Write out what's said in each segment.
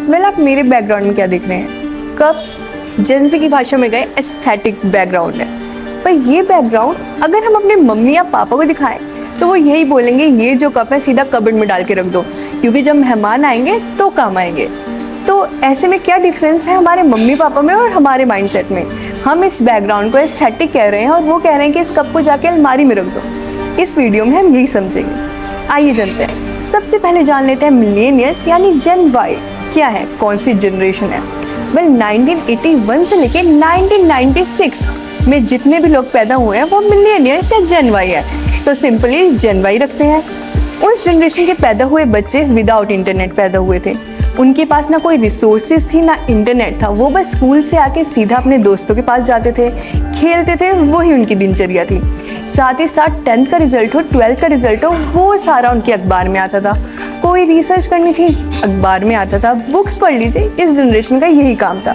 आप मेरे बैकग्राउंड में क्या देख रहे हैं? कप्स जेंजी की भाषा में गए एस्थेटिक बैकग्राउंड है। पर ये बैकग्राउंड अगर हम अपने मम्मी या पापा को दिखाएं तो वो यही बोलेंगे, ये जो कप है सीधा कबर्ड में डाल के रख दो, क्योंकि जब मेहमान आएंगे तो काम आएंगे। तो ऐसे में क्या डिफरेंस है हमारे मम्मी पापा में और हमारे माइंडसेट में? हम इस बैकग्राउंड को एस्थेटिक कह रहे हैं और वो कह रहे हैं कि इस कप को जाके अलमारी में रख दो। इस वीडियो में हम यही समझेंगे। आइए जानते हैं। सबसे पहले जान लेते हैं मिलेनियल्स यानी जेन वाई क्या है, कौन सी जनरेशन है। 1981 से लेके 1996 में जितने भी लोग पैदा हुए हैं वो मिलेनियल्स या जेन वाई है, तो सिंपली जेन वाई रखते हैं। उस जनरेशन के पैदा हुए बच्चे विदाउट इंटरनेट पैदा हुए थे। उनके पास ना कोई रिसोर्सेज थी ना इंटरनेट था। वो बस स्कूल से आके सीधा अपने दोस्तों के पास जाते थे, खेलते थे, वही उनकी दिनचर्या थी। साथ ही साथ 10th का रिजल्ट हो, 12th का रिजल्ट हो, वो सारा उनके अखबार में आता था। कोई रिसर्च करनी थी, अखबार में आता था। बुक्स पढ़ लीजिए, इस जनरेशन का यही काम था।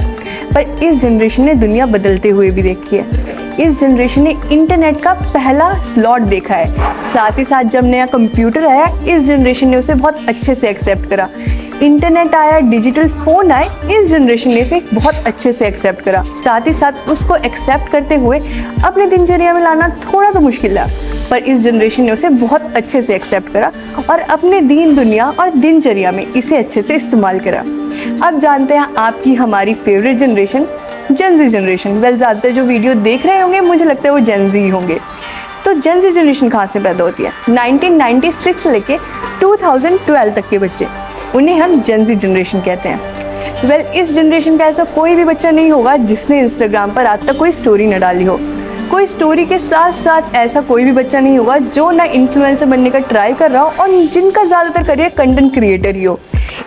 पर इस जनरेशन ने दुनिया बदलते हुए भी देखी है। इस जनरेशन ने इंटरनेट का पहला स्लॉट देखा है। साथ ही साथ जब नया कंप्यूटर आया, इस जनरेशन ने उसे बहुत अच्छे से एक्सेप्ट करा। इंटरनेट आया, डिजिटल फ़ोन आए, इस जनरेशन ने इसे बहुत अच्छे से एक्सेप्ट करा। साथ ही साथ उसको एक्सेप्ट करते हुए अपने दिनचर्या में लाना थोड़ा तो मुश्किल है, पर इस जनरेशन ने उसे बहुत अच्छे से एक्सेप्ट करा और अपने दीन दुनिया और दिनचर्या में इसे अच्छे से इस्तेमाल करा। अब जानते हैं आपकी हमारी फेवरेट जनरेशन जेन-ज़ी जनरेशन। ज़्यादातर जो वीडियो देख रहे होंगे मुझे लगता है वो जेन-ज़ी होंगे। तो जेन-ज़ी जनरेशन कहाँ से पैदा होती है? 1996 से लेके 2012 तक के बच्चे, उन्हें हम जेन-ज़ी जनरेशन कहते हैं। इस जनरेशन का ऐसा कोई भी बच्चा नहीं होगा जिसने इंस्टाग्राम पर आज तक कोई स्टोरी न डाली हो। कोई स्टोरी के साथ साथ ऐसा कोई भी बच्चा नहीं होगा जो ना इन्फ्लुएंसर बनने का ट्राई कर रहा हो और जिनका ज़्यादातर करियर कंटेंट क्रिएटर ही हो।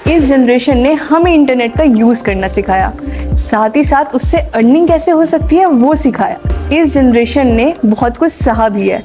इस जनरेशन ने हमें इंटरनेट का यूज़ करना सिखाया, साथ ही साथ उससे अर्निंग कैसे हो सकती है वो सिखाया। इस जनरेशन ने बहुत कुछ सहा भी है।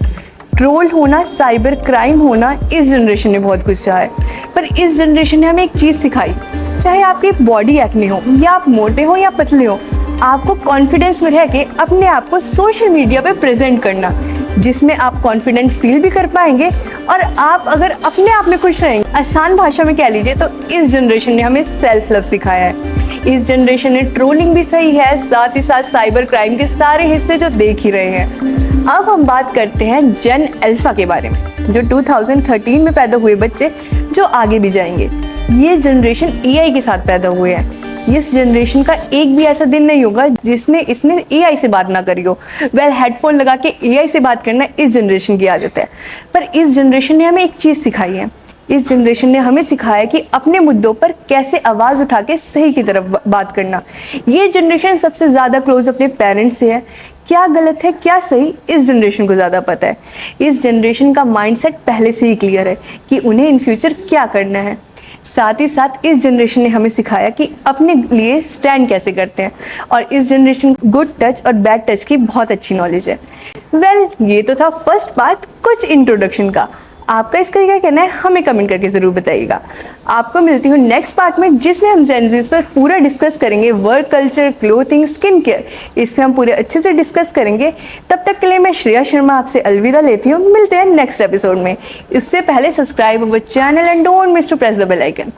ट्रोल होना, साइबर क्राइम होना, इस जनरेशन ने बहुत कुछ सहा है। पर इस जनरेशन ने हमें एक चीज़ सिखाई, चाहे आपकी बॉडी एक्ने हो या आप मोटे हो या पतले हो, आपको कॉन्फिडेंस में रह के अपने आप को सोशल मीडिया पे प्रेजेंट करना, जिसमें आप कॉन्फिडेंट फील भी कर पाएंगे और आप अगर अपने आप में खुश रहेंगे। आसान भाषा में कह लीजिए तो इस जनरेशन ने हमें सेल्फ लव सिखाया है। इस जनरेशन ने ट्रोलिंग भी सही है, साथ ही साथ साइबर क्राइम के सारे हिस्से जो देख ही रहे हैं। अब हम बात करते हैं जेन अल्फा के बारे में, जो 2013 में पैदा हुए बच्चे जो आगे भी जाएंगे। ये जनरेशन एआई के साथ पैदा हुए हैं। इस जनरेशन का एक भी ऐसा दिन नहीं होगा जिसने इसने एआई से बात ना करी हो। हेडफोन लगा के एआई से बात करना इस जनरेशन की आदत है। पर इस जनरेशन ने हमें एक चीज़ सिखाई है। इस जनरेशन ने हमें सिखाया कि अपने मुद्दों पर कैसे आवाज़ उठा के सही की तरफ बात करना। ये जनरेशन सबसे ज़्यादा क्लोज अपने पेरेंट्स से है। क्या गलत है क्या सही, इस जनरेशन को ज़्यादा पता है। इस जनरेशन का माइंडसेट पहले से ही क्लियर है कि उन्हें इन फ्यूचर क्या करना है। साथ ही साथ इस जनरेशन ने हमें सिखाया कि अपने लिए स्टैंड कैसे करते हैं, और इस जनरेशन को गुड टच और बैड टच की बहुत अच्छी नॉलेज है। ये तो था फर्स्ट पार्ट कुछ इंट्रोडक्शन का। आपका इसका क्या कहना है हमें कमेंट करके ज़रूर बताइएगा। आपको मिलती हूँ नेक्स्ट पार्ट में, जिसमें हम जेन-ज़ीज़ पर पूरा डिस्कस करेंगे। Work culture, clothing, skin care, इसमें हम पूरे अच्छे से डिस्कस करेंगे। तब तक के लिए मैं श्रेया शर्मा आपसे अलविदा लेती हूँ। मिलते हैं नेक्स्ट एपिसोड में। इससे पहले subscribe our channel and don't miss to press the bell icon.